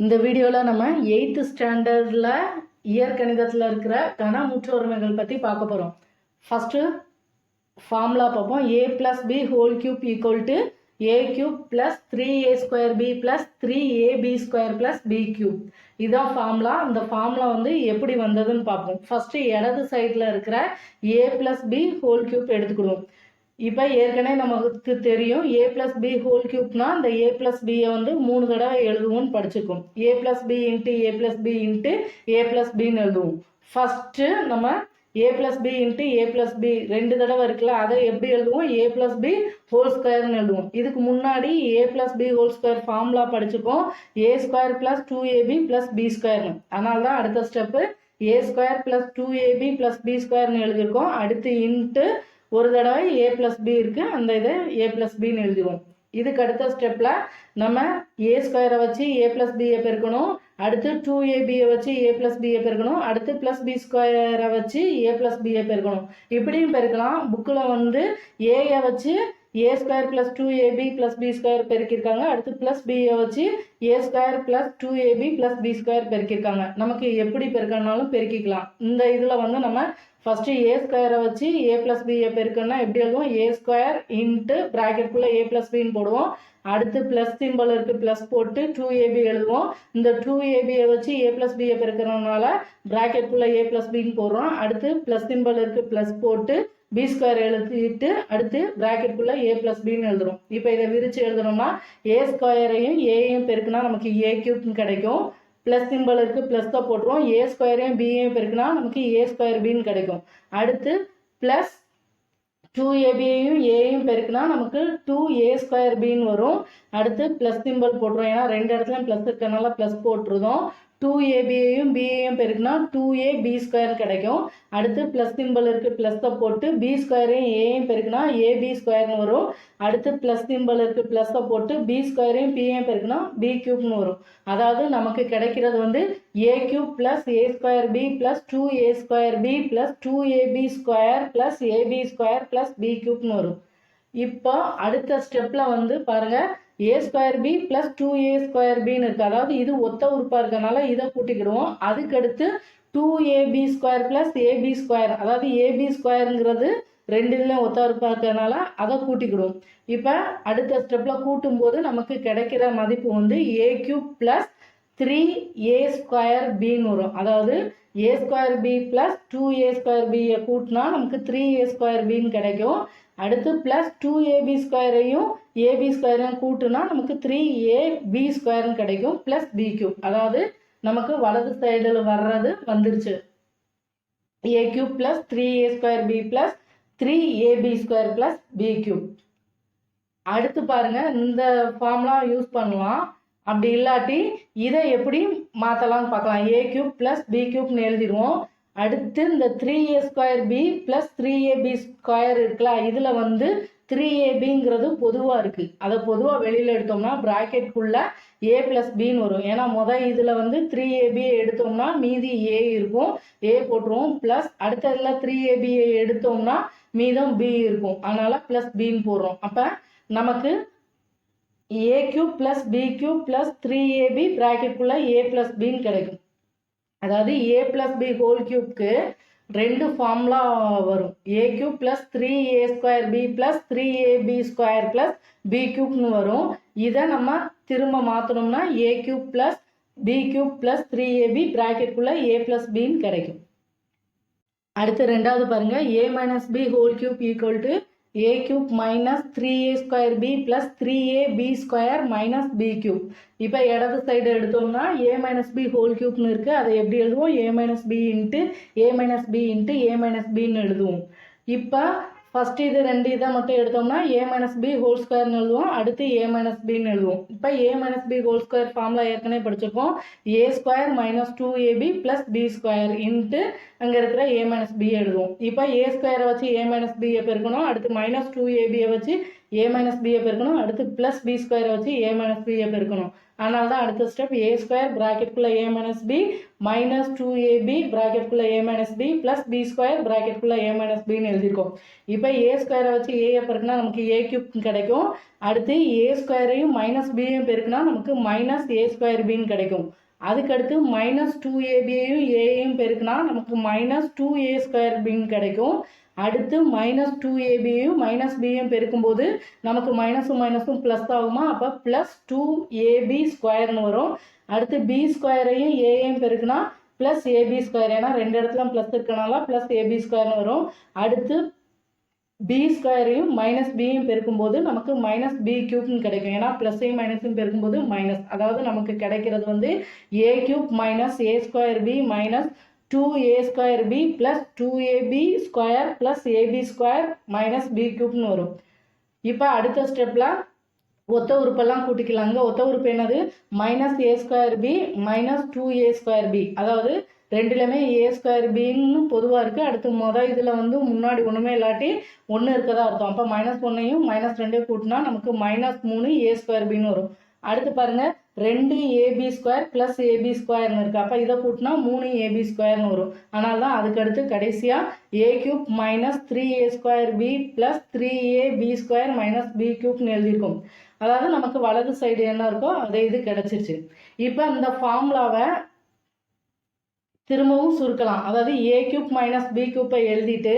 இந்த வீடியோவில் நம்ம 8th ஸ்டாண்டர்டில் இயற்கணிதத்தில் இருக்கிற கன முற்றொருமைகள் பற்றி பார்க்க போகிறோம். ஃபஸ்ட்டு ஃபார்முலா பார்ப்போம். a + b whole cube equal to a³ + 3a² b + 3ab² + b³ இதுதான் ஃபார்முலா. அந்த ஃபார்முலா எப்படி வந்ததுன்னு பார்ப்போம். ஃபஸ்ட்டு இடது சைடில் இருக்கிற a + b ஹோல் கியூப் எடுத்துக்கிடுவோம். இப்போ ஏற்கனவே நமக்கு தெரியும் a + b ஹோல் கியூப்னா அந்த a + b 3 தடவை எழுதுவோம்னு படிச்சுக்கும். a + b into a + b into a + bன்னு எழுதுவோம். ஃபஸ்ட்டு நம்ம a + b into a + b 2 தடவை இருக்குல்ல, அதை எப்படி எழுதுவோம்? a + b ஹோல் ஸ்கொயர்னு எழுதுவோம். இதுக்கு முன்னாடி a + b whole square formula படிச்சுக்கோம். a² + 2ab + b². அதனால தான் அடுத்த ஸ்டெப்பு a² + 2ab + b²ன்னு எழுதியிருக்கோம். அடுத்து இன்ட்டு ஒரு தடவை a + b இருக்குது, அந்த இதை a + bன்னு எழுதிடுவோம். இதுக்கு அடுத்த ஸ்டெப்பில் நம்ம a² வச்சு a + b பெருக்கணும். அடுத்து 2ab வச்சு a + b பெருக்கணும். அடுத்து +b² வச்சு a + b பெருக்கணும். இப்படியும் பெருக்கலாம். புக்கில் a வச்சு a² + 2ab + b² பெருக்கியிருக்காங்க. அடுத்து +b வச்சு a² + 2ab + b² பெருக்கியிருக்காங்க. நமக்கு எப்படி பெருக்கணும்னாலும் பெருக்கிக்கலாம். இந்த இதில் நம்ம ஃபஸ்ட்டு a² வச்சு a + b பெருக்கணும்னா எப்படி எழுதுவோம்? a² இன்ட்டு ப்ராக்கெட்குள்ளே a + bன்னு போடுவோம். அடுத்து ப்ளஸ் சிம்பிள் இருக்குது, ப்ளஸ் போட்டு 2ab எழுதுவோம். இந்த 2ab வச்சு a + b பெருக்கிறதுனால ப்ராக்கெட்குள்ளே a + bன்னு போடுறோம். அடுத்து ப்ளஸ் சிம்பிள் இருக்குது, ப்ளஸ் போட்டு b² எழுதிட்டு அடுத்து ப்ராக்கெட்குள்ளே a + bன்னு எழுதுறோம். இப்போ இதை விரித்து எழுதுறோம்னா a²யும் aயும் பெருக்குனா நமக்கு a³ கிடைக்கும். ப்ளஸ் சிம்பிள் இருக்குது, ப்ளஸ் தான் போட்டுருவோம். a²யும் bயும் பெருக்குனா நமக்கு a² bன்னு கிடைக்கும். அடுத்து ப்ளஸ் 2abயையும் aயும் பெருக்குனா நமக்கு 2a² bன்னு வரும். அடுத்து ப்ளஸ் சிம்பிள் போட்டுருவோம். ஏன்னா ரெண்டு இடத்துலையும் ப்ளஸ் இருக்கிறனால ப்ளஸ் போட்டுருதோம். 2abயையும் bயையும் பெருக்குனா 2ab² கிடைக்கும். அடுத்து ப்ளஸ் சிம்பிள் இருக்குது, ப்ளஸ்ஸை போட்டு b²யும் aயும் பெருக்குனா ab²ன்னு வரும். அடுத்து ப்ளஸ் சிம்பிள் இருக்குது, ப்ளஸ்ஸை போட்டு b²யும் pயும் பெருக்குனா b³ வரும். அதாவது நமக்கு கிடைக்கிறது a³ + a² b + 2a² b + 2ab² + ab² + b³ வரும். இப்போ அடுத்த ஸ்டெப்பில் பாருங்கள், a² b + 2a² bன்னு இருக்குது. அதாவது இது ஒத்த உறுப்பாக இருக்கனால இதை கூட்டிக்கிடுவோம். அதுக்கடுத்து 2ab² + ab², அதாவது ab²ங்கிறது ரெண்டு இதுலையும் ஒத்த உறுப்பாக இருக்கிறதுனால அதை கூட்டிக்கிடுவோம். இப்போ அடுத்த ஸ்டெப்பில் கூட்டும்போது நமக்கு கிடைக்கிற மதிப்பு a³ + 3a² bன்னு வரும். அதாவது a² b + 2a² b கூட்டினா நமக்கு 3a² bன்னு கிடைக்கும். அடுத்து ப்ளஸ் 2ab²யும் ab²யும் கூட்டுனா நமக்கு 3ab² கிடைக்கும் ப்ளஸ் b³. அதாவது நமக்கு வலது சைடில் வர்றது வந்துருச்சு. a³ + 3a² b + 3ab² + b³. அடுத்து பாருங்க, இந்த ஃபார்முலா யூஸ் பண்ணலாம். அப்படி இல்லாட்டி இதை எப்படி மாற்றலாம்னு பார்க்கலாம். a³ + b³ எழுதிடுவோம். அடுத்து இந்த 3a² b + 3ab² இருக்குல்ல, இதில் 3abங்கிறது பொதுவாக இருக்குது. அதை பொதுவாக வெளியில் எடுத்தோம்னா ப்ராக்கெட்குள்ளே a + bன்னு வரும். ஏன்னா இதில் 3ab எடுத்தோம்னா மீதி a இருக்கும், a போட்டுருவோம். ப்ளஸ் அடுத்ததில் 3ab எடுத்தோம்னா மீதம் b இருக்கும், அதனால் ப்ளஸ் bன்னு போடுறோம். அப்போ நமக்கு a³ + b³ + 3ab ப்ராக்கெட்குள்ளே a + bன்னு கிடைக்கும். அதாவது a + b ஹோல் கியூப்க்கு ரெண்டு ஃபார்முலா வரும். a³ + 3a² b + 3ab² + b³ வரும். இதை நம்ம திரும்ப மாற்றணும்னா a³ + b³ + 3ab ப்ராக்கெட்குள்ளே a + bன்னு கிடைக்கும். அடுத்து ரெண்டாவது பாருங்க, a - b whole cube equal to a³ - 3a² b + 3ab² - b³. இப்போ இடது சைடு எடுத்தோம்னா a - b ஹோல் கியூப்னு இருக்குது. அதை எப்படி எழுதுவோம்? a - b into a - b into a - bன்னு எழுதுவோம். இப்போ ஃபஸ்ட்டு இது ரெண்டு இதை மட்டும் எடுத்தோம்னா a - b ஹோல் ஸ்கொயர்னு எழுதுவோம். அடுத்து a - bன்னு எழுதுவோம். இப்போ a - b whole square formula ஏற்கனவே படிச்சிருக்கோம். a² - 2ab + b² இன்ட்டு அங்கே இருக்கிற a - b எழுதுவோம். இப்போ a² வச்சு a - b பெருக்கணும். அடுத்து -2ab வச்சு a - b பெருக்கணும். அடுத்து +b² வச்சு a - b பெருக்கணும். அதனால தான் அடுத்த ஸ்டெப் ஏ ஸ்கொயர் ப்ராக்கெட்குள்ளே a minus b minus 2ab ப்ராக்கெட்குள்ளே a minus b plus b square ப்ராக்கெட்குள்ளே ஏ மைனஸ் பின்னு எழுதியிருக்கோம். இப்போ ஏ ஸ்கொயரை வச்சு ஏ பெருக்குனா நமக்கு ஏ கியூப் கிடைக்கும். அடுத்து ஏ ஸ்கொயரையும் மைனஸ் பியும் பெருக்குனா நமக்கு மைனஸ் ஏ ஸ்கொயர் பின்னு கிடைக்கும். அதுக்கடுத்து மைனஸ் 2abயையும் ஏயும் பெருக்குனா நமக்கு மைனஸ் 2a ஸ்கொயர் பின்னு கிடைக்கும். அடுத்து மைனஸ் 2abயையும் மைனஸ் பியும் பெருக்கும்போது நமக்கு மைனஸும் மைனஸும் ப்ளஸ் ஆகுமா, அப்போ ப்ளஸ் 2ab ஸ்கொயர்னு வரும். அடுத்து பி ஸ்கொயரையும் ஏயும் பெருக்குனா ப்ளஸ் ஏபி ஸ்கொயர், ஏன்னா ரெண்டு இடத்துல ப்ளஸ் இருக்கனால ப்ளஸ் ஏபி ஸ்கொயர்னு வரும். அடுத்து பி ஸ்கொயரையும் மைனஸ் பியும் பெருக்கும்போது நமக்கு மைனஸ் பி கியூப்னு கிடைக்கும், ஏன்னா ப்ளஸ்ஸையும் மைனஸையும் பெருக்கும்போது மைனஸ். அதாவது நமக்கு கிடைக்கிறது வந்து a cube minus a square b minus 2a square B plus 2ab square plus ab square minus b கியூப்னு வரும். இப்போ அடுத்த ஸ்டெப்பில் ஒத்த உறுப்பெல்லாம் கூட்டிக்கலாங்க. ஒத்த உறுப்பு என்னது, minus a square b minus 2a square b. அதாவது ரெண்டுலையுமே ஏ ஸ்கொயர் பின்னு பொதுவாக இருக்குது. அடுத்து இதில் வந்து முன்னாடி ஒன்றுமே இல்லாட்டி ஒன்று இருக்கதா அர்த்தம். அப்போ மைனஸ் ஒன்றையும் மைனஸ் ரெண்டையும் கூட்டினா நமக்கு மைனஸ் 3 ஏ ஸ்கொயர் பின்னு வரும். அடுத்து பாருங்கள் 2 ஏபி ஸ்கொயர் ப்ளஸ் ஏபி ஸ்கொயர்னு இருக்குது. அப்போ இதை கூட்டினா 3 ஏபி ஸ்கொயர்னு வரும். அதனால தான் அதுக்கடுத்து கடைசியாக a cube minus 3a square B plus 3ab square minus b கியூப்னு எழுதியிருக்கும். அதாவது நமக்கு வலது சைடு என்ன இருக்கோ அதே இது கிடச்சிருச்சு. இப்போ இந்த ஃபார்முலாவை திரும்பவும் சுருக்கலாம். அதாவது ஏ கியூப் மைனஸ் பி கியூப்பை எழுதிட்டு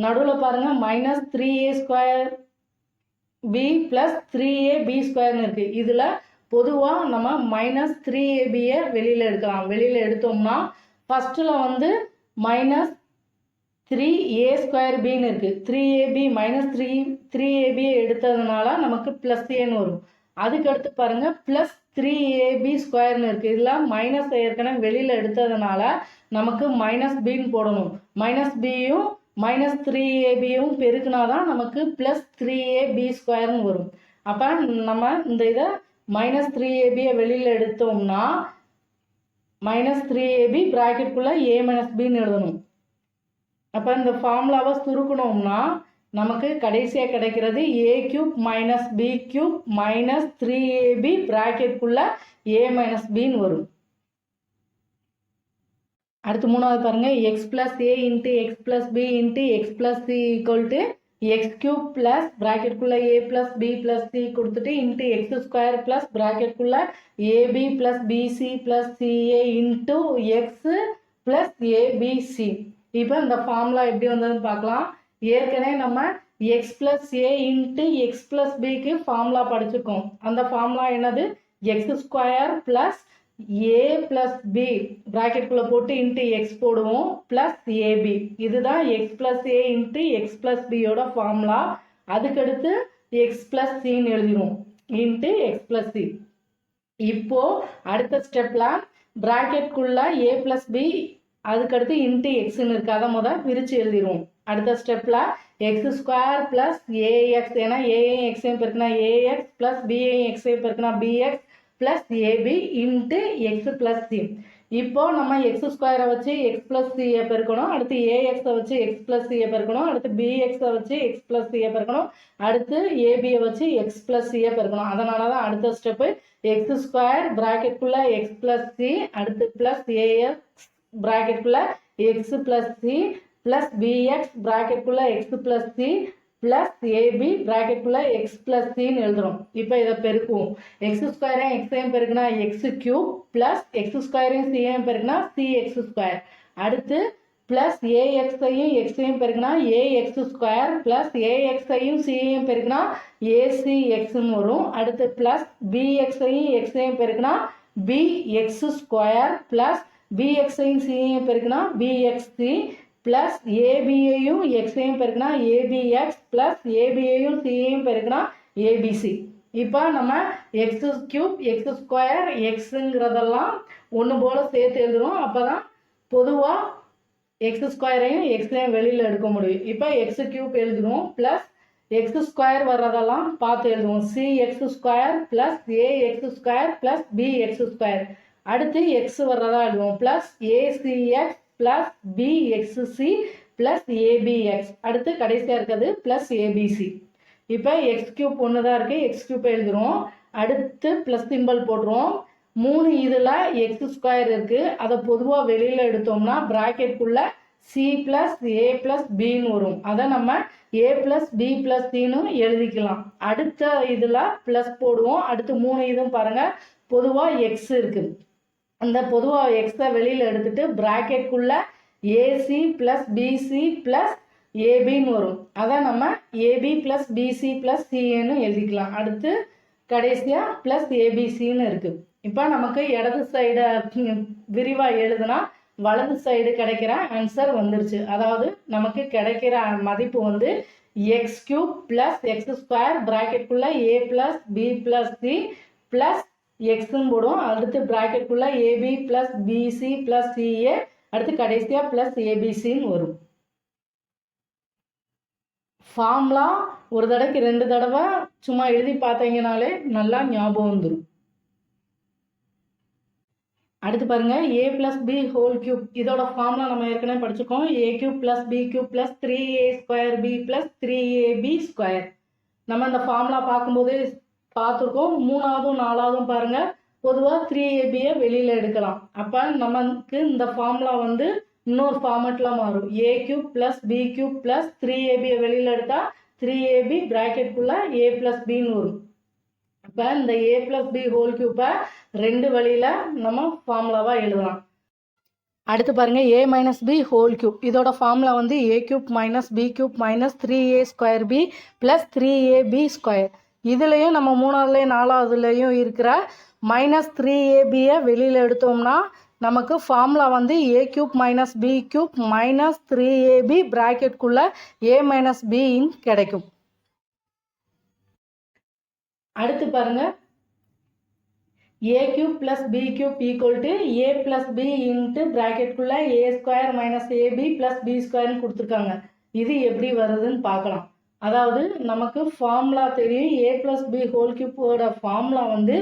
நடுவில் பாருங்கள் minus 3a square B plus 3ab ஸ்கொயர்னு இருக்குது. இதில் பொதுவாக நம்ம மைனஸ் 3abயை வெளியில் எடுக்கலாம். வெளியில் எடுத்தோம்னா ஃபஸ்ட்டில் வந்து மைனஸ் 3a ஸ்கொயர் பின்னு இருக்குது. 3ab மைனஸ் 3abயை எடுத்ததுனால நமக்கு ப்ளஸ் ஏன்னு வரும். அதுக்கடுத்து பாருங்கள் ப்ளஸ் 3ab ஸ்கொயர்னு இருக்குது. இதில் மைனஸ் ஏற்கனவே வெளியில் எடுத்ததுனால நமக்கு மைனஸ் பின்னு போடணும். மைனஸ் பியும் மைனஸ் 3abயும் பெருக்குனா தான் நமக்கு ப்ளஸ் 3ab ஸ்கொயர்னு வரும். அப்போ நம்ம இந்த இதை மைனஸ் 3abயை வெளியில் எடுத்தோம்னா மைனஸ் 3ab ப்ராக்கெட்குள்ளே ஏ மைனஸ் பின்னு எழுதணும். அப்போ இந்த ஃபார்முலாவை சுருக்கணும்னா நமக்கு கடைசியாக கிடைக்கிறது a cube minus B cube minus 3ab ப்ராக்கெட்குள்ளே ஏ மைனஸ் பின்னு வரும். அடுத்து மூணாவது பாருங்கள், x plus a into x plus b into x plus c equal to x cube plus ப்ராக்கெட்குள்ளே a plus b plus c கொடுத்துட்டு இன்ட்டு எக்ஸ் ஸ்கொயர் ப்ளஸ் ப்ராக்கெட்குள்ளே AB plus PC plus ca into x plus abc. இப்போ இந்த formula எப்படி வந்ததுன்னு பார்க்கலாம். ஏற்கனவே நம்ம x plus a into x plus பிக்கு ஃபார்முலா படிச்சிருக்கோம். அந்த ஃபார்முலா என்னது, எக்ஸ் ஸ்கொயர் ப்ளஸ் ஏ ப்ளஸ் பி ப்ராக்கெட்குள்ளே போட்டு இன்ட்டு எக்ஸ் போடுவோம் ப்ளஸ் ஏபி. இதுதான் X plus a into x plus பியோட ஃபார்முலா. அதுக்கடுத்து எக்ஸ் ப்ளஸ் சின்னு எழுதிடுவோம் இன்ட்டு எக்ஸ் ப்ளஸ் சி. இப்போது அடுத்த ஸ்டெப்பில் ப்ராக்கெட்குள்ளே ஏ ப்ளஸ் பி அதுக்கடுத்து இன்ட்டு எக்ஸ்ன்னு இருக்குது, அதை முதல் பிரித்து எழுதிடுவோம். அடுத்த ஸ்டெப்பில் எக்ஸ் ஸ்கொயர் ப்ளஸ் ஏஎக்ஸ், ஏன்னா ஏஐயும் எக்ஸையும் பெருக்குனா ஏஎக்ஸ் ப்ளஸ் பிஐயும் எக்ஸையும் பெருக்குனா bx plus ab into x plus c. இப்போது நம்ம எக்ஸ் ஸ்கொயரை வச்சு எக்ஸ் ப்ளஸ் சியை பெருக்கணும். அடுத்து ஏஎக்ஸை வச்சு எக்ஸ் ப்ளஸ் சியை பெருக்கணும். அடுத்து பிஎக்ஸை வச்சு எக்ஸ் ப்ளஸ் சியை பெருக்கணும். அடுத்து ஏபியை வச்சு எக்ஸ் ப்ளஸ் சியை பெருக்கணும். அதனால தான் அடுத்த ஸ்டெப்பு எக்ஸ் ஸ்கொயர் ப்ராக்கெட்குள்ளே எக்ஸ் ப்ளஸ் சி அடுத்து ப்ளஸ் ஏஎக்ஸ் ப்ராக்கெட்குள்ளே x plus c plus bx ப்ராக்கெட்குள்ளே x plus c plus ab ப்ராக்கெட்குள்ளே எக்ஸ் ப்ளஸ் சின்னு எழுதுறோம். இப்போ இதை பெருக்குவோம். எக்ஸ் ஸ்கொயரையும் எக்ஸையும் பெருக்குனா எக்ஸ் கியூப் ப்ளஸ் எக்ஸ் ஸ்கொயரையும் சிஐயும் பெருக்குனா சி எக்ஸ் ஸ்கொயர். அடுத்து ப்ளஸ் ஏஎக்ஸையும் எக்ஸையும் பெருக்குனா ஏஎக்ஸ் ஸ்கொயர் ப்ளஸ் ஏஎக்ஸையும் சிஐயும் பெருக்குனா ஏசி எக்ஸ்ன்னு வரும். அடுத்து ப்ளஸ் பிஎக்ஸையும் எக்ஸையும் பெருக்குனா பிஎக்ஸ் ஸ்கொயர் ப்ளஸ் பிஎக்ஸையும் சிஐயும் பெருக்குனா பிஎக்ஸ்சி ப்ளஸ் ஏபியையும் எக்ஸையும் பெருக்குனா ஏபிஎக்ஸ் ப்ளஸ் ஏபியையும் சிஐயும் பெருக்குனா ஏபிசி. இப்போ நம்ம எக்ஸ் கியூப் எக்ஸ் ஸ்கொயர் எக்ஸுங்கிறதெல்லாம் ஒன்று போல் சேர்த்து எழுதுகிறோம். அப்போ தான் பொதுவாக எக்ஸ் ஸ்கொயரையும் எக்ஸையும் வெளியில் எடுக்க முடியும். இப்போ எக்ஸ் கியூப் எழுதுகிறோம் ப்ளஸ் எக்ஸ் ஸ்கொயர் வர்றதெல்லாம் பார்த்து எழுதுவோம். C x square plus a x square plus b x square. அடுத்து எக்ஸ் வர்றதா எழுதுவோம் plus acx plus bxc plus abx. அடுத்து கடைசியாக இருக்கிறது ப்ளஸ் ஏபிசி. இப்போ எக்ஸ் கியூப் ஒன்று தான் இருக்குது, எக்ஸ் கியூப் எழுதுகிறோம். அடுத்து ப்ளஸ் சிம்பிள் போட்டுருவோம். 3 இதில் எக்ஸ் ஸ்கொயர் இருக்குது, அதை பொதுவாக வெளியில் எடுத்தோம்னா ப்ராக்கெட்டுக்குள்ளே சி ப்ளஸ் ஏ ப்ளஸ் பின்னு வரும். அதை நம்ம ஏ ப்ளஸ் பி ப்ளஸ் சின்னு எழுதிக்கலாம். அடுத்த இதில் ப்ளஸ் போடுவோம். அடுத்து 3 இதுவும் பாருங்கள் பொதுவாக எக்ஸ் இருக்குது. அந்த பொதுவாக எக்ஸை வெளியில் எடுத்துட்டு ப்ராக்கெட்டுக்குள்ளே ஏசி ப்ளஸ் பிசி ப்ளஸ் ஏபின்னு வரும். அதை நம்ம ஏபி ப்ளஸ் பிசி ப்ளஸ் சிஏன்னு எழுதிக்கலாம். அடுத்து கடைசியாக ப்ளஸ் ஏபிசின்னு இருக்குது. இப்போ நமக்கு இடது சைடை விரிவாக எழுதுனா வலது சைடு கிடைக்கிற ஆன்சர் வந்துருச்சு. அதாவது நமக்கு கிடைக்கிற மதிப்பு வந்து x cube plus x square ப்ராக்கெட்டுக்குள்ளே a plus b plus c plus எக்ஸ்ன்னு போடும். அடுத்து ப்ராக்கெட்டுக்குள்ளே ab plus PC plus ca அடுத்து கடைசியாக ப்ளஸ் ஏபிசின்னு வரும். ஃபார்முலா ஒரு தடவைக்கு 2 தடவை சும்மா எழுதி பார்த்தீங்கனாலே நல்லா ஞாபகம் வந்துடும். அடுத்து பாருங்க a plus B whole cube. இதோட ஃபார்முலா நம்ம ஏற்கனவே படிச்சிருக்கோம். A cube plus B cube plus 3a square B plus 3ab square. நம்ம இந்த ஃபார்முலா பார்க்கும்போதே பார்த்துருக்கோம். 3ஆவதும் 4ஆவதும் பாருங்க பொதுவாக 3abயை வெளியில் எடுக்கலாம். அப்போ நமக்கு இந்த ஃபார்முலா வந்து இன்னொரு ஃபார்மெட்டில் மாறும். A cube plus B cube plus 3abயை வெளியில் எடுத்தால் 3ab ப்ராக்கெட்டுக்குள்ளே ஏ ப்ளஸ் பின்னு வரும். இப்போ இந்த ஏ ப்ளஸ் பி ஹோல் கியூப்பை 2 வழியில் நம்ம ஃபார்முலாவாக எழுதலாம். அடுத்து பாருங்கள் a minus B whole cube. இதோட ஃபார்முலா வந்து a cube minus B cube minus 3a square B plus 3ab square. இதுலேயும் நம்ம 3ஆவதுலேயும் 4ஆவதுலேயும் இருக்கிற மைனஸ் 3abயை வெளியில் எடுத்தோம்னா நமக்கு ஃபார்முலா வந்து a cube minus B cube minus 3ab ப்ராக்கெட்டுக்குள்ளே ஏ மைனஸ் பின்னு கிடைக்கும். அடுத்து பாருங்க a cube plus B cube equal to a plus b into ப்ராக்கெட்டுக்குள்ளே a square minus ab plus B ஸ்கொயர்னு கொடுத்துருக்காங்க. இது எப்படி வருதுன்னு பார்க்கலாம். அதாவது நமக்கு ஃபார்முலா தெரியும். ஏ ப்ளஸ் பி ஹோல் கியூப்போட ஃபார்முலா வந்து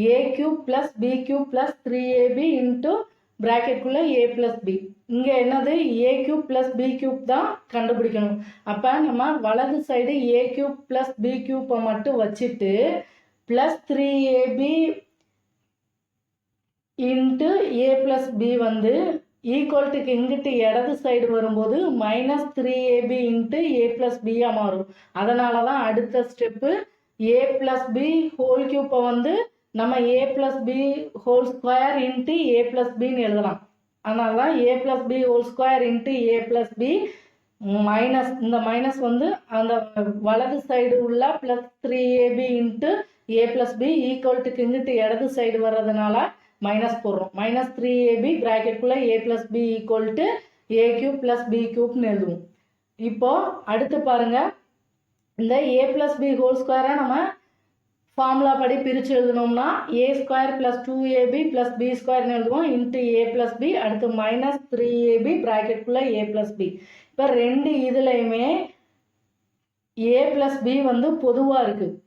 a cube plus B cube plus 3ab into ப்ராக்கெட்டுக்குள்ளே ஏ ப்ளஸ் பி. இங்கே என்னது a cube plus B cube தான் கண்டுபிடிக்கணும். அப்போ நம்ம வலது side a cube plus b கியூப்பை மட்டும் வச்சுட்டு plus 3ab into a plus b வந்து ஈக்குவல்ட்டுக்கு இங்கிட்டு இடது சைடு வரும்போது minus 3ab into a plus பியாக மாறும். அதனால தான் அடுத்த step a plus B whole கியூப்பை வந்து நம்ம a plus B whole square into a plus பின்னு எழுதலாம். அதனால தான் a plus B whole square into a plus b minus இந்த மைனஸ் வந்து அந்த வலது சைடு உள்ள plus 3ab into a plus b ஈக்குவல்ட்டுக்கு இங்கிட்டு இடது சைடு வர்றதுனால மைனஸ் போடுறோம். மைனஸ் 3ab ப்ராக்கெட்டுக்குள்ளே a plus b equal to a cube plus b கியூப்னு எழுதுவோம். இப்போது அடுத்து பாருங்கள் இந்த ஏ ப்ளஸ் பி ஹோல் ஸ்கொயரை நம்ம ஃபார்முலா படி பிரித்து எழுதணும்னா a square plus 2ab plus B ஸ்கொயர்னு எழுதுவோம் இன்ட்டு ஏ ப்ளஸ் பி அடுத்து மைனஸ் 3ab ப்ராக்கெட்டுக்குள்ளே ஏ ப்ளஸ் பி. இப்போ 2 இதுலையுமே ஏ ப்ளஸ் பி வந்து பொதுவாக இருக்குது.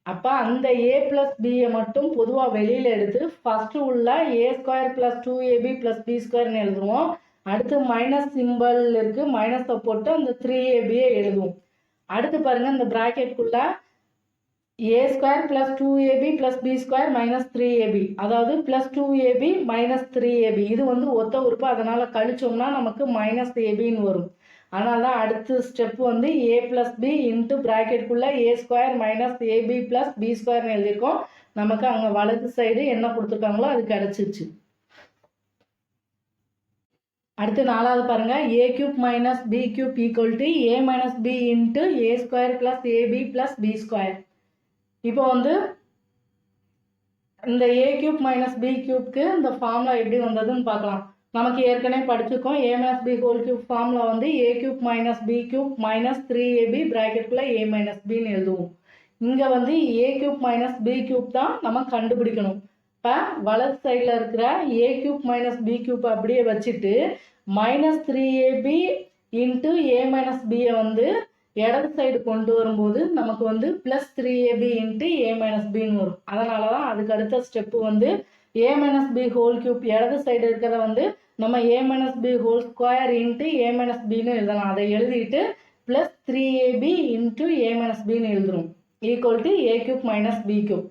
அப்போ அந்த ஏ ப்ளஸ் பியை மட்டும் பொதுவாக வெளியில் எடுத்து ஃபஸ்ட்டு உள்ள a square plus 2ab plus B ஸ்கொயர்னு எழுதுவோம். அடுத்து மைனஸ் சிம்பிள் இருக்குது, மைனஸை போட்டு அந்த 3abயை எழுதுவோம். அடுத்து பாருங்கள் இந்த ப்ராக்கெட்டுக்குள்ளே a square plus 2ab plus b square minus 3ab அதாவது ப்ளஸ் 2ab மைனஸ் 3ab இது வந்து ஒத்த உறுப்பு. அதனால் கழிச்சோம்னா நமக்கு மைனஸ் ஏபின்னு வரும். அதனால தான் அடுத்த ஸ்டெப் வந்து ஏ ப்ளஸ் பி இன்ட்டு ப்ராக்கெட்டுக்குள்ளே a square minus ab plus B ஸ்கொயர்னு எழுதியிருக்கோம். நமக்கு அங்கே வலது சைடு என்ன கொடுத்துருக்காங்களோ அது கிடச்சிருச்சு. அடுத்து 4ஆவது பாருங்கள் a cube minus B cube equal to a minus B into a square plus AB plus b square. இப்போ வந்து இந்த ஏ கியூப் மைனஸ் பி கியூப்க்கு இந்த ஃபார்முலா எப்படி வந்ததுன்னு பார்க்கலாம். நமக்கு ஏற்கனவே படிச்சிருக்கோம். A minus B whole cube formula வந்து a cube minus B cube minus 3ab ப்ராக்கெட்டுக்குள்ளே ஏ மைனஸ் பின்னு எழுதுவோம். இங்கே வந்து a cube minus B cube தான் நம்ம கண்டுபிடிக்கணும். இப்போ வலது சைடில் இருக்கிற ஏ கியூப் மைனஸ் பி கியூப் அப்படியே வச்சுட்டு minus 3ab into a minus பியை வந்து இடது சைடு கொண்டு வரும்போது நமக்கு வந்து plus 3ab into a minus பின்னு வரும். அதனால தான் அதுக்கு அடுத்த ஸ்டெப்பு வந்து a minus B whole cube இடது சைடு இருக்கிறத வந்து நம்ம a minus B whole square into a minus பின்னு எழுதலாம். அதை எழுதிட்டு plus 3ab into a minus பின்னு எழுதுறோம் equal to a cube minus B cube.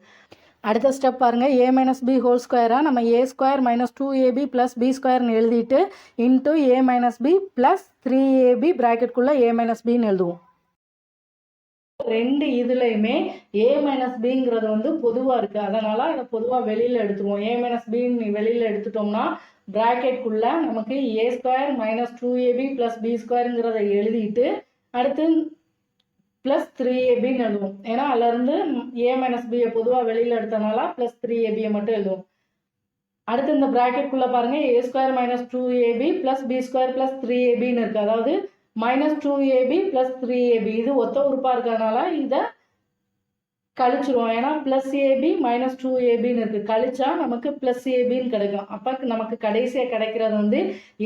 அடுத்த ஸ்டெப் பாருங்கள், a மைனஸ் பி ஹோல் ஸ்கொயராக நம்ம a square minus 2ab plus B ஸ்கொயர்னு எழுதிட்டு into a minus b plus 3ab ப்ராக்கெட்குள்ளே a மைனஸ் பின்னு எழுதுவோம். ரெண்டு இதுலையுமே a மைனஸ் பிங்கிறது வந்து பொதுவாக இருக்குது, அதனால் அதை பொதுவாக வெளியில் எடுத்துருவோம். a மைனஸ் பின்னு வெளியில் எடுத்துட்டோம்னா ப்ராக்கெட்குள்ளே நமக்கு a square minus 2ab plus b ஸ்கொயருங்கிறத எழுதிட்டு அடுத்து ப்ளஸ் 3abன்னு எழுதுவோம். ஏன்னா அதிலேருந்து a மைனஸ் பியை பொதுவாக வெளியில் எடுத்தனால ப்ளஸ் 3abயை மட்டும் எழுதுவோம். அடுத்து இந்த ப்ராக்கெட்குள்ளே பாருங்கள், a square minus 2ab plus b square plus 3abன்னு இருக்குது. அதாவது மைனஸ் 2ab ப்ளஸ் 3ab இது ஒத்த உறுப்பாக இருக்கிறதுனால இதை கழிச்சிருவோம். ஏன்னா ப்ளஸ் ஏபி மைனஸ் 2abன்னு இருக்குது, கழிச்சா நமக்கு ப்ளஸ் ஏபின்னு கிடைக்கும். அப்போ நமக்கு கடைசியாக கிடைக்கிறது வந்து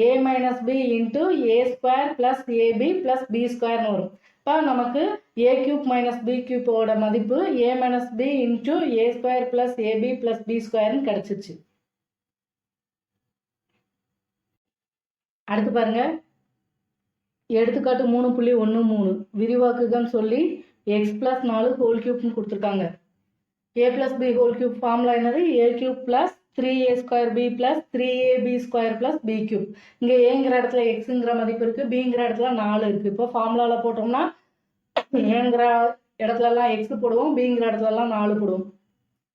a minus B into a square plus AB plus B ஸ்கொயர்னு வரும். இப்போ நமக்கு a கியூப் மைனஸ் பி கியூப்போட மதிப்பு a minus B into a square plus AB plus B ஸ்கொயர்னு கிடச்சிருச்சு. அடுத்து பாருங்க, எடுத்துக்காட்டு 3.13 விரிவாக்குகன்னு சொல்லி எக்ஸ் ப்ளஸ் 4 ஹோல் கியூப்னு கொடுத்துருக்காங்க. a plus B whole cube formula என்னது, a cube plus 3a square B plus 3ab square plus B cube. இங்கே ஏங்கிற இடத்துல எக்ஸுங்கிற மதிப்பு இருக்குது, பிங்கிற இடத்துல 4 இருக்குது. இப்போ ஃபார்முலாவில் போட்டோம்னா ஏங்கிற இடத்துலலாம் எக்ஸ் போடுவோம், பிங்கிற இடத்துலலாம் 4 போடுவோம்.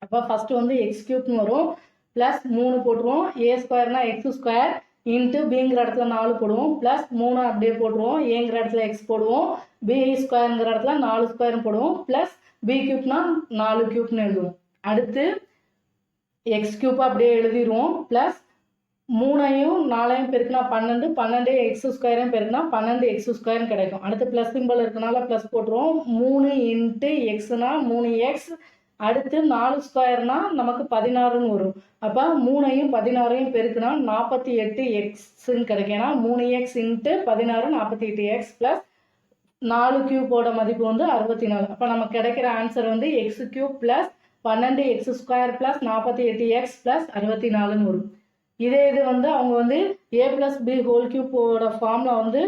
அப்போ ஃபஸ்ட்டு வந்து எக்ஸ் கியூப்னு வரும், ப்ளஸ் 3 போட்டுருவோம், a ஸ்கொயர்னா எக்ஸ் ஸ்கொயர் இன்ட்டு பிங்கிற இடத்துல 4 போடுவோம், ப்ளஸ் 3 அப்படியே போட்டுருவோம், ஏங்கிற இடத்துல எக்ஸ் போடுவோம், பி ஸ்கொயருங்கிற இடத்துல 4 ஸ்கொயர்னு போடுவோம், ப்ளஸ் பி கியூப்னா 4 கியூப்னு எழுதுவோம். அடுத்து எக்ஸ் கியூப் அப்படியே எழுதிடுவோம், ப்ளஸ் 3ஐயும் 4ஐயும் பெருக்குனா 12, 12 எக்ஸ் ஸ்கொயரையும் பெருக்குனா 12 எக்ஸ் ஸ்கொயர்னு கிடைக்கும். அடுத்து ப்ளஸ் சிம்பிள் இருக்கனால ப்ளஸ் போட்டுருவோம், 3 இன்ட்டு எக்ஸ்னா 3x, அடுத்து 4 ஸ்கொயர்னா நமக்கு 16ன்னு வரும். அப்போ 3ஐயும் 16ஐயும் பெருக்குனா 48 எக்ஸ்ன்னு கிடைக்கும். ஏன்னா 3x இன்ட்டு 16 48x ப்ளஸ் 4 கியூப்போட மதிப்பு வந்து 64. அப்போ நமக்கு கிடைக்கிற ஆன்சர் வந்து x cube plus 12 x square plus 48x plus 64ன்னு வரும். இதே இது வந்து அவங்க வந்து a ப்ளஸ் பி ஹோல் கியூப்போட ஃபார்முலா வந்து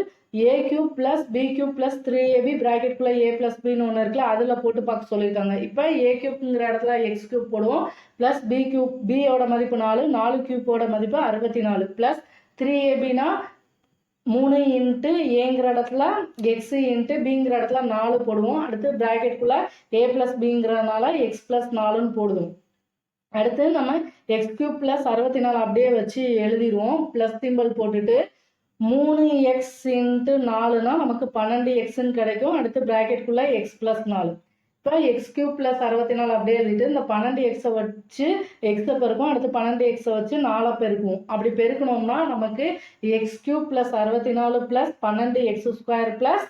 a cube plus B cube plus 3ab ப்ராக்கெட்குள்ளே a ப்ளஸ் பின்னு ஒன்று இருக்குல்ல, அதில் போட்டு பார்க்க சொல்லியிருக்காங்க. இப்போ a கியூப்ங்கிற இடத்துல எக்ஸ் கியூப் போடுவோம், ப்ளஸ் பி கியூப், பியோட மதிப்பு 4, 4 கியூப்போட மதிப்பு 64 ப்ளஸ் 3abனா 3 இன்ட்டு ஏங்கிற இடத்துல எக்ஸ் இன்ட்டு பிங்கிற இடத்துல 4 போடுவோம். அடுத்து ப்ராக்கெட்குள்ளே a ப்ளஸ் பிங்கிறதுனால எக்ஸ் ப்ளஸ் 4ன்னு போடுவோம். அடுத்து நம்ம எக்ஸ் கியூப் ப்ளஸ் 64 அப்படியே வச்சு எழுதிடுவோம், ப்ளஸ் சிம்பிள் போட்டுட்டு 3x இன்ட்டு 4னா நமக்கு 12xன்னு கிடைக்கும். அடுத்து ப்ராக்கெட்குள்ளே எக்ஸ் ப்ளஸ் 4. இப்போ எக்ஸ் கியூப் ப்ளஸ் 64 அப்படியே எழுதிட்டு இந்த 12xை வச்சு எக்ஸை பெருக்கும், அடுத்து 12xை வச்சு 4 பெருக்குவோம். அப்படி பெருக்கணும்னா நமக்கு x cube plus 64 plus 12x square plus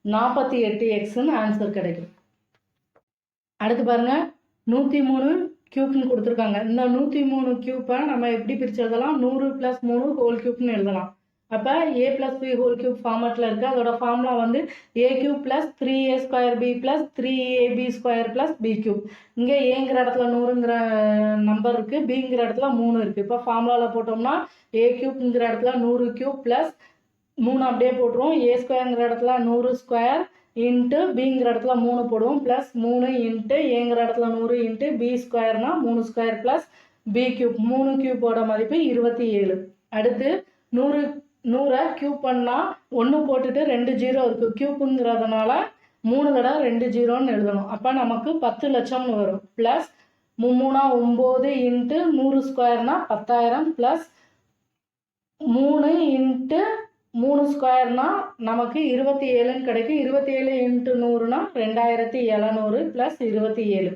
48xன்னு ஆன்சர் கிடைக்கும். அடுத்து பாருங்கள், 103 கியூப்னு கொடுத்துருக்காங்க. இந்த 103 கியூப்பை நம்ம எப்படி பிரித்து எழுதலாம், 100 ப்ளஸ் 3 ஹோல் கியூப்னு எழுதலாம். அப்போ a plus B whole cube ஃபார்மேட்டில் இருக்குது, அதோட ஃபார்முலா வந்து a cube plus 3a square B plus 3ab square plus B cube. இங்கே ஏங்கிற இடத்துல 100ங்கிற நம்பர் இருக்குது, பிங்கிற இடத்துல 3 இருக்குது. இப்போ ஃபார்முலாவில் போட்டோம்னா a கியூப்ங்கிற இடத்துல 100 கியூப் ப்ளஸ் 3 அப்படியே போட்டுருவோம், a ஸ்கொயருங்கிற இடத்துல 100 ஸ்கொயர் இன்ட்டு பிங்கிற இடத்துல 3 போடுவோம், ப்ளஸ் 3 இன்ட்டு ஏங்கிற இடத்துல 100 இன்ட்டு பி ஸ்கொயர்னா 3 ஸ்கொயர் ப்ளஸ் பி கியூப், 3 கியூப்போட மதிப்பு 27. அடுத்து 100 கியூப் பண்ணால் 1 போட்டுட்டு 2 0 இருக்குது, கியூப்புங்கிறதுனால 3 தடவை 2 0ன்னு எழுதணும். அப்போ நமக்கு 10 லட்சம்னு வரும். ப்ளஸ் 3 9 இன்ட்டு 100 ஸ்கொயர்னா 10,000 ப்ளஸ் 3 இன்ட்டு 3 ஸ்கொயர்னா நமக்கு 27ன்னு கிடைக்கும். 27 இன்ட்டு 100னா 2700 ப்ளஸ் 27.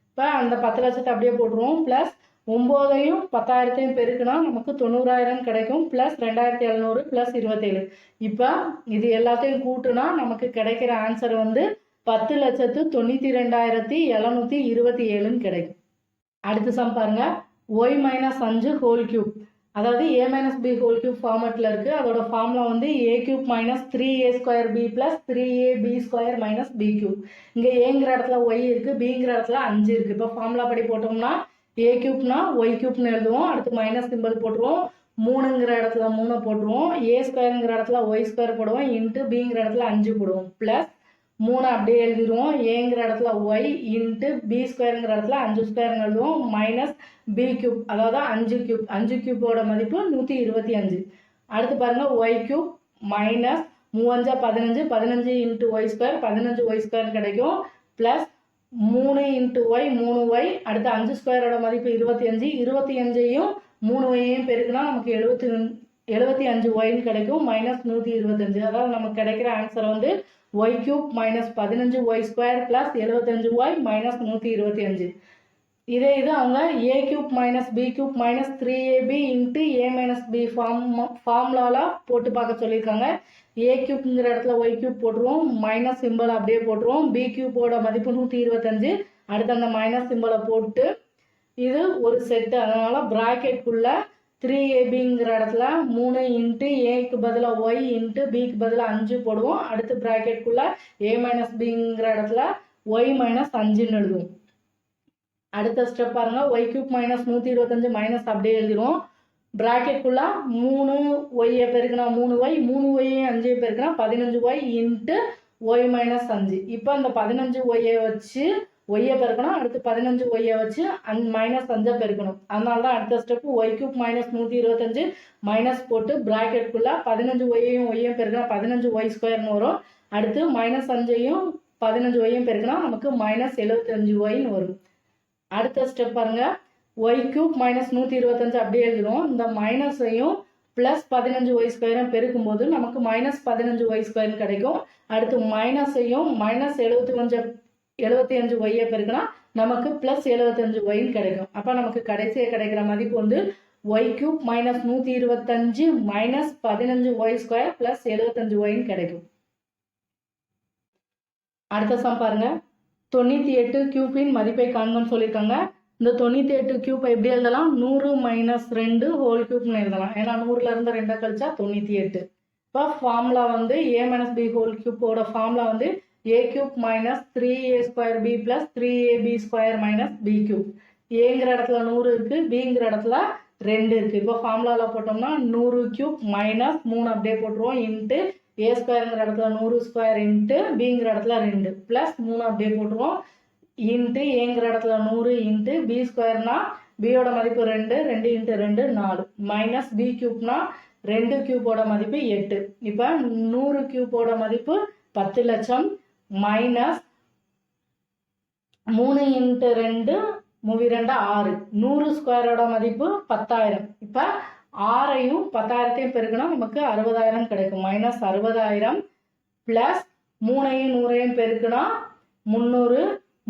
இப்போ அந்த 10 லட்சத்தை அப்படியே போட்டுருவோம், ப்ளஸ் 9ஐயும் 10,000ஐயும் பெருக்குனா நமக்கு 90,000 கிடைக்கும், ப்ளஸ் 2700 ப்ளஸ் 27. இப்போ இது எல்லாத்தையும் கூட்டுனா நமக்கு கிடைக்கிற ஆன்சர் வந்து 10,92,727ன்னு கிடைக்கும். அடுத்து சம் பாருங்கள், ஒய் மைனஸ் 5 ஹோல் கியூப், அதாவது a minus B whole cube ஃபார்மேட்டில் இருக்குது. அதோட ஃபார்முலா வந்து a cube minus 3a square B plus 3ab square minus B cube. இங்கே ஏங்கிற இடத்துல ஒய் இருக்குது, பிங்கிற இடத்துல 5 இருக்குது. இப்போ ஃபார்முலா படி போட்டோம்னா a கியூப்னா ஒய் கியூப்னு எழுதுவோம், அடுத்து மைனஸ் சிம்பிள் போட்டுருவோம், 3ங்கிற இடத்துல 3 போட்டுருவோம், a ஸ்கொயருங்கிற இடத்துல ஒய் ஸ்கொயர் போடுவோம், இன்ட்டு பிங்கிற இடத்துல 5 போடுவோம், ப்ளஸ் 3 அப்படியே எழுதிடுவோம். ஏங்கிற இடத்துல ஒய் இன்ட்டு பி ஸ்கொயருங்கிற இடத்துல 5 ஸ்கொயர்னு எழுதுவோம். மைனஸ் பி கியூப், அதாவது 5 கியூப். 5 கியூப்போட மதிப்பு 125. அடுத்து பாருங்கள் Y cube minus 3 15, 15 into Y square, 15 Y square கிடைக்கும். ப்ளஸ் 3 இன்ட்டு ஒய் 3 ஒய், அடுத்து 5 ஸ்கொயரோட மதிப்பு 25. 25ஐயும் 3 ஒய்யையும் பெருக்குனா நமக்கு 75 ஒய்ன்னு கிடைக்கும். மைனஸ் 125. அதாவது நமக்கு கிடைக்கிற ஆன்சர் வந்து Y cube minus 15 Y square plus 75 y minus 125. இதே இது அவங்க a cube minus B cube minus 3ab into a minus b ஃபார்முலாலாம் போட்டு பார்க்க சொல்லியிருக்காங்க. ஏ கியூப்ங்கிற இடத்துல ஒய் கியூப் போட்டுருவோம். மைனஸ் சிம்பிள் அப்படியே போட்டுருவோம். பி கியூப்போட மதிப்பு 125. அடுத்து அந்த மைனஸ் சிம்பிளை போட்டு இது ஒரு செட்டு, அதனால் ப்ராக்கெட்குள்ளே 3abங்கிற இடத்துல 3 இன்ட்டு ஏக்கு பதிலாக ஒய் இன்ட்டு பிக்கு பதிலாக 5 போடுவோம். அடுத்து ப்ராக்கெட்குள்ளே ஏ மைனஸ் பிங்கிற இடத்துல ஒய் மைனஸ் 5ன்னு எழுதுவோம். அடுத்த ஸ்டெப் பாருங்கள், ஒய் கியூப் மைனஸ் 125 மைனஸ் அப்படியே எழுதிடுவோம். ப்ராக்கெட்குள்ளே 3 ஒய்யை பெருக்கினா 3 ஒய், 3 ஒய்யையும் 5ஐயும் பெருக்கினா 15 ஒய் இன்ட்டு ஒய் மைனஸ் 5. இப்போ அந்த 15 ஒய்யை வச்சு ஒய்யை பெருக்கணும். அடுத்து 15 ஒய்யை வச்சு மைனஸ் 5 பெருக்கணும். அதனால தான் அடுத்த step Y cube minus 125 minus போட்டு ப்ராக்கெட்குள்ளே 15 ஒய்யையும் பெருக்கினா 15 ஒய் ஸ்கொயர்னு வரும். அடுத்து மைனஸ் 5ஐயும் 15 ஒய்யும் பெருக்கினா நமக்கு மைனஸ் 75 ஒய்ன்னு வரும். அடுத்த ஸ்டெப் பாருங்கள், ஒய் கியூப் மைனஸ் 125 அப்படியே எழுதிடும். இந்த மைனஸையும் ப்ளஸ் 15 ஒய் ஸ்கொயரும் பெருக்கும்போது நமக்கு மைனஸ் 15 ஒய் ஸ்கொயர்னு கிடைக்கும். அடுத்து மைனஸையும் மைனஸ் 75 ஒய்யை பெருக்கினா நமக்கு ப்ளஸ் 75 ஒய்ன்னு கிடைக்கும். அப்போ நமக்கு கடைசியாக கிடைக்கிற மதிப்பு வந்து Y cube minus 125 minus 15 Y square plus 75 ஒய்ன்னு கிடைக்கும். அடுத்த சம் பாருங்க, 98 கியூப்பின் மதிப்பை காண்பன்னு சொல்லியிருக்காங்க. இந்த 98 கியூப்பை எப்படி எழுதலாம்? 100 மைனஸ் 2 ஹோல் கியூப்னு எழுதலாம். ஏன்னா 100லேருந்து 2 கழிச்சா 98. இப்போ ஃபார்முலா வந்து ஏ மைனஸ் பி ஹோல் கியூப்போட ஃபார்முலா வந்து a cube minus 3a square B plus 3ab square minus B cube. ஏங்கிற இடத்துல 100 இருக்குது, பிங்கிற இடத்துல 2 இருக்குது. இப்போ ஃபார்முலாவில் போட்டோம்னா 100 கியூப் மைனஸ் 3 அப்படியே போட்டுருவோம் இன்ட்டு ஏ ஸ்கொயருங்கிற இடத்துல 100 ஸ்கொயர் இன்ட்டு பிங்கிற இடத்துல 2 ப்ளஸ் 3 அப்படியே போட்டுருவோம் இன்ட்டு ஏங்கிற இடத்துல 100 இன்ட்டு பி ஸ்கொயர்னா பியோட மதிப்பு 2, 2 இன்ட்டு 2 4 மைனஸ் பி கியூப்னா 2 கியூப்போட மதிப்பு 8. இப்போ 100 கியூப்போட மதிப்பு 10 லட்சம் மைனஸ் 3 இன்ட்டு 2 2 6. 100 ஸ்கொயரோட மதிப்பு 10,000. இப்போ 6ஐயும் 10,000ஐயும் பெருக்கினா நமக்கு 60,000 கிடைக்கும். மைனஸ் 60,000 ப்ளஸ் 3ஐயும் 100ஐயும் பெருக்கினா 300,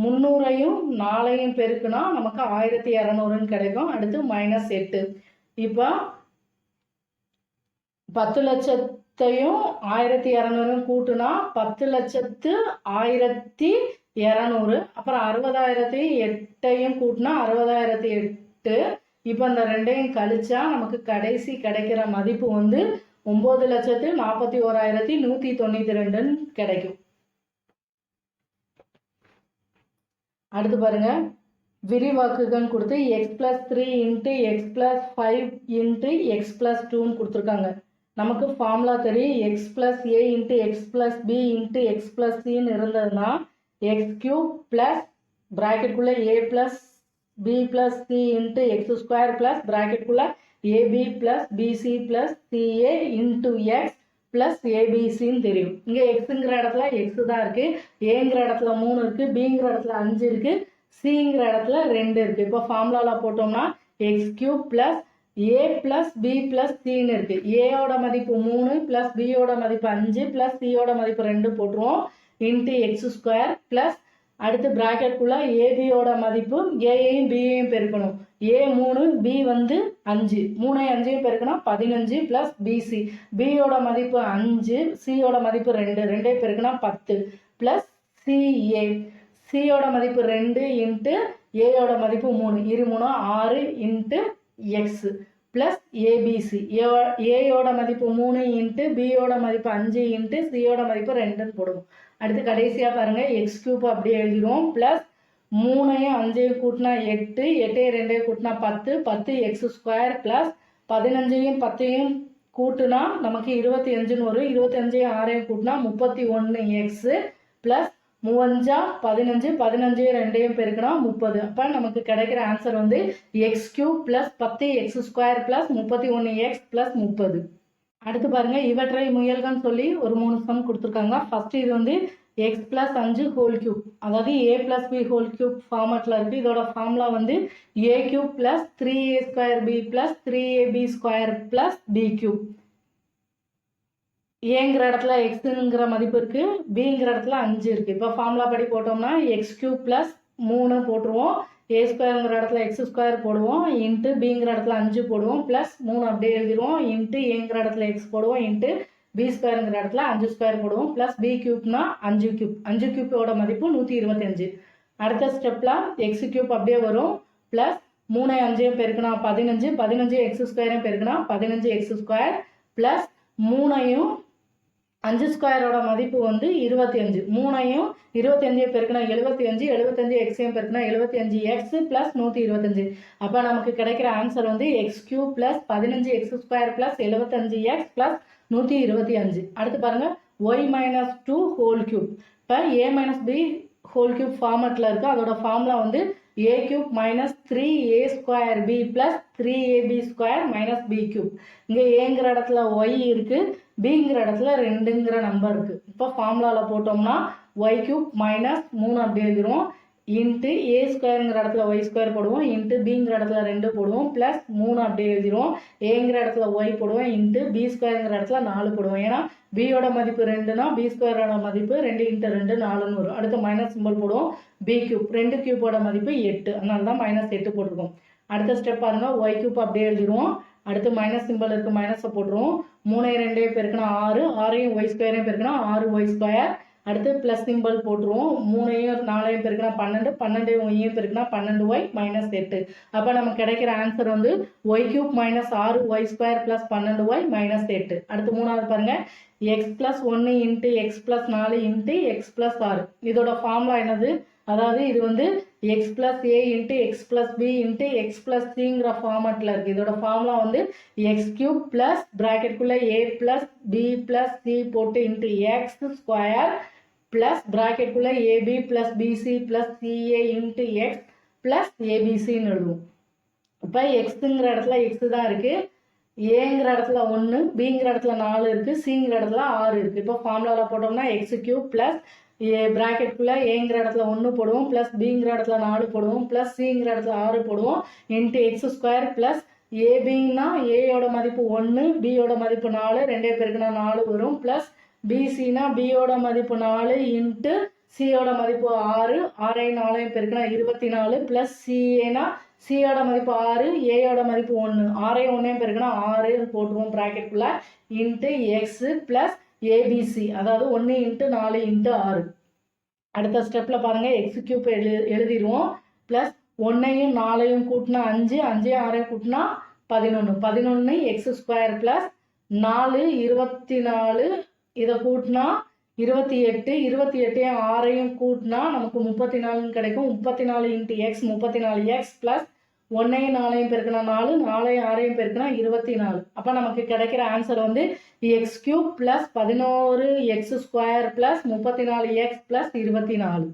300ஐயும் 4ஐயும் பெருக்கினா நமக்கு 1200ன்னு கிடைக்கும். அடுத்து மைனஸ் 8. இப்போ 10 லட்சத்தையும் 1200 கூட்டுனா 10 லட்சத்து 1200. அப்புறம் 60,000ஐயும் 8ஐயும் கூட்டினா 60,008. இப்போ இந்த ரெண்டையும் கழிச்சா நமக்கு கடைசி கிடைக்கிற மதிப்பு வந்து 9,41,192 கிடைக்கும். அடுத்து பாருங்க, விரிவாக்குகன்னு கொடுத்து x plus 3 into x plus 5 into x plus 2ன்னு கொடுத்துருக்காங்க. நமக்கு ஃபார்முலா தெரியும், x plus a into x plus b into x plus சின்னு இருந்ததுன்னா எக்ஸ் கியூப் பிளஸ் ப்ராக்கெட்டுக்குள்ளே a plus b plus c into x square plus ப்ராக்கெட்டுக்குள்ளே ab plus bc plus ca into x plus ஏபிசின்னு தெரியும். இங்கே எக்ஸுங்கிற இடத்துல x தான் இருக்குது, ஏங்கிற இடத்துல 3 இருக்குது, பிங்கிற இடத்துல 5 இருக்குது, சிங்கிற இடத்துல 2 இருக்குது. இப்போ ஃபார்முலாவில் போட்டோம்னா X cube plus A plus b plus சின்னு இருக்குது. ஏயோட மதிப்பு 3 ப்ளஸ் பியோட மதிப்பு 5 ப்ளஸ் சியோட மதிப்பு 2 போட்டுருவோம் இன்ட்டு எக்ஸ் ஸ்கொயர் ப்ளஸ் அடுத்து ப்ராக்கெட்டுக்குள்ளே ஏபியோட மதிப்பு ஏயையும் பியையும் பெருக்கணும். ஏ 3 பி வந்து 5, 3ஐயும் 5ஐயும் பெருக்கினா 15 ப்ளஸ் பிசி. பியோட மதிப்பு 5, சியோட மதிப்பு 2, 2ஐயும் பெருக்கினா 10 ப்ளஸ் சிஏ. சியோட மதிப்பு 2 இன்ட்டு ஏயோட மதிப்பு 3, 2 3 6 இன்ட்டு எக்ஸ் ப்ளஸ் ஏபிசி. ஏயோட மதிப்பு 3 இன்ட்டு பியோட மதிப்பு 5 இன்ட்டு சியோட மதிப்பு 2ன்னு போடுவோம். அடுத்து கடைசியாக பாருங்கள், எக்ஸ் கியூப் அப்படியே எழுதிடுவோம் ப்ளஸ் 3ஐயும் 5ஐயும் கூட்டினா 8, 8ஐயும் 2ஐயும் கூட்டினா 10, 10 எக்ஸ் ஸ்கொயர் ப்ளஸ் 15ஐயும் 10ஐயும் கூட்டினா நமக்கு 25ன்னு வரும். 25ஐயும் 6ஐயும் கூட்டினா 31 எக்ஸு ப்ளஸ் 3 15 15 ரெண்டையும் பெருக்கினா 30. அப்போ நமக்கு கிடைக்கிற ஆன்சர் வந்து x cube plus 10 X square plus 31x plus 30. அடுத்து பாருங்க, இவற்றை முயல்கன்னு சொல்லி ஒரு 3 சம் கொடுத்துருக்காங்க. ஃபர்ஸ்ட் இது வந்து எக்ஸ் ப்ளஸ் 5 ஹோல் கியூப், அதாவது a plus B whole cube ஃபார்மேட்டில் இருக்குது. இதோட ஃபார்முலா வந்து a cube plus 3a square B plus 3ab square plus B cube. ஏங்கிற இடத்துல எக்ஸுங்கிற மதிப்பு இருக்குது, பிங்கிற இடத்துல 5 இருக்குது. இப்போ ஃபார்முலா படி போட்டோம்னா எக்ஸ் கியூப் ப்ளஸ் 3 போட்டுருவோம், ஏ ஸ்கொயருங்கிற இடத்துல எக்ஸ் ஸ்கொயர் போடுவோம், இன்ட்டு பிங்கிற இடத்துல 5 போடுவோம், ப்ளஸ் 3 அப்படியே எழுதிடுவோம், இன்ட்டு ஏங்கிற இடத்துல எக்ஸ் போடுவோம், இன்ட்டு பி ஸ்கொயருங்கிற இடத்துல 5 ஸ்கொயர் போடுவோம், ப்ளஸ் பி கியூப்னா 5 கியூப். 5 கியூப்போட மதிப்பு 125. அடுத்த ஸ்டெப்பில் எக்ஸ் கியூப் அப்படியே வரும், ப்ளஸ் 3 5 பெருக்கினா 15, 15 எக்ஸ் ஸ்கொயரையும் பெருக்கினா 15 எக்ஸ் ஸ்கொயர், ப்ளஸ் 3 5 ஸ்கொயரோட மதிப்பு வந்து 25. 3ஐயும் 25 பெருக்கினா 75, 75 எக்ஸையும் பெருக்கினா 75 எக்ஸ் ப்ளஸ் 125. அப்போ நமக்கு கிடைக்கிற ஆன்சர் வந்து x cube plus 15 x square plus 75 x plus 125. அடுத்து பாருங்க, ஒய் மைனஸ் 2 ஹோல் கியூப். இப்போ a minus B whole cube ஃபார்மேட்டில் இருக்குது. அதோட ஃபார்முலா வந்து a cube minus 3a square B plus 3ab square minus B cube. இங்கே ஏங்கிற இடத்துல ஒய் இருக்குது, பிங்கிற இடத்துல 2ங்கிற நம்பர் இருக்குது. இப்போ ஃபார்முலாவில் போட்டோம்னா ஒய் கியூப் மைனஸ் 3 அப்படி எழுதிடுவோம், இன்ட்டு ஏ ஸ்கொயருங்கிற இடத்துல ஒய் ஸ்கொயர் போடுவோம், இன்ட்டு பிங்கிற இடத்துல 2 போடுவோம், ப்ளஸ் 3 அப்படி எழுதிடுவோம், ஏங்கிற இடத்துல ஒய் போடுவோம், இன்ட்டு பி ஸ்கொயருங்கிற இடத்துல 4 போடுவோம். ஏன்னா பியோட மதிப்பு 2னா பி ஸ்கொயரோட மதிப்பு 2 இன்ட்டு 2 4ன்னு வரும். அடுத்து மைனஸ் சிம்பிள் போடுவோம், பி கியூப் 2 கியூப்போட மதிப்பு 8, அதனால தான் மைனஸ் 8 போட்டிருக்கோம். அடுத்த ஸ்டெப் பாருங்க, ஒய் கியூப் அப்படியே எழுதிடுவோம், அடுத்து மைனஸ் சிம்பிள் இருக்குது, மைனஸை போட்டுருவோம், 3 2 பெருக்கினா 6, 6ஐயும் ஒய் ஸ்கொயரையும் பெருக்கினா 6 ஒய் ஸ்கொயர். அடுத்து ப்ளஸ் சிம்பிள் போட்டுருவோம், 3ஐயும் 4ஐயும் பெருக்கினா 12, 12 ஒய்யும் பெருக்கினா 12 ஒய் மைனஸ் 8. அப்போ நமக்கு கிடைக்கிற ஆன்சர் வந்து Y cube minus 6 y square plus 12 y minus 8. அடுத்து மூணாவது பாருங்க, x plus 1 into x plus 4 into x plus 6. இதோட ஃபார்முலா என்னது, அதாவது இது வந்து x plus a into x plus b into x plus சிங்கிற ஃபார்மேட்டில் இருக்குது. இதோட ஃபார்முலா வந்து எக்ஸ் கியூப் ப்ளஸ் ப்ராக்கெட்குள்ளே a plus b plus c போட்டு இன்ட்டு எக்ஸ் ஸ்கொயர் ப்ளஸ் ப்ராக்கெட்குள்ளே AB plus PC plus ca into x plus ஏபிசின்னு எழுதுவோம். இப்போ எக்ஸுங்கிற இடத்துல எக்ஸு தான் இருக்குது, ஏங்கிற இடத்துல 1, பிங்கிற இடத்துல 4 இருக்குது, சிங்கிற இடத்துல 6 இருக்குது. இப்போ ஃபார்முலாவில் போட்டோம்னா எக்ஸ் கியூப் ப்ளஸ் ப்ராக்கெட்குள்ளே ஏங்கிற இடத்துல 1 போடுவோம், ப்ளஸ் பிங்கிற இடத்துல 4 போடுவோம், ப்ளஸ் சிங்கிற இடத்துல 6 போடுவோம், இன்ட்டு எக்ஸ் ஸ்கொயர் ப்ளஸ் ஏபின்னா ஏயோட மதிப்பு 1, பியோட மதிப்பு 4, 2 பெருக்குனா 4 வரும், ப்ளஸ் பிசினா பியோட மதிப்பு 4 இன்ட்டு சியோட மதிப்பு 6, 6ஐயும் 4ஐயும் பெருக்கினா 24, ப்ளஸ் சிஏனா சியோட மதிப்பு 6, ஏயோட மதிப்பு 1, 6ஐயும் 1ஐயும் பெருக்கினா 6 போட்டுருவோம் ப்ராக்கெட்குள்ளே, இன்ட்டு எக்ஸு ப்ளஸ் ஏபிசி, அதாவது 1 இன்ட்டு 4 இன்ட்டு 6. அடுத்த ஸ்டெப்பில் பாருங்கள், எக்ஸ் கியூப் எழுதிடுவோம், ப்ளஸ் 1ஐயும் 4ஐயும் கூட்டினா 5, 5ஐயும் 6ஐயும் கூட்டினா 11, 11 எக்ஸ் ஸ்கொயர் ப்ளஸ் 4 24, இதை கூட்டினா 28, 28ஐயும் 6ஐயும் கூட்டினா நமக்கு 34 கிடைக்கும், 34 இன்ட்டு எக்ஸ் 34 எக்ஸ் ப்ளஸ் 1ஐயும் 4ஐயும் பெருக்கினா 4, 4ஐயும் 6ஐயும் பெருக்கினா 24. அப்போ நமக்கு கிடைக்கிற ஆன்சர் வந்து x cube plus 11 X square plus 34 X plus 24.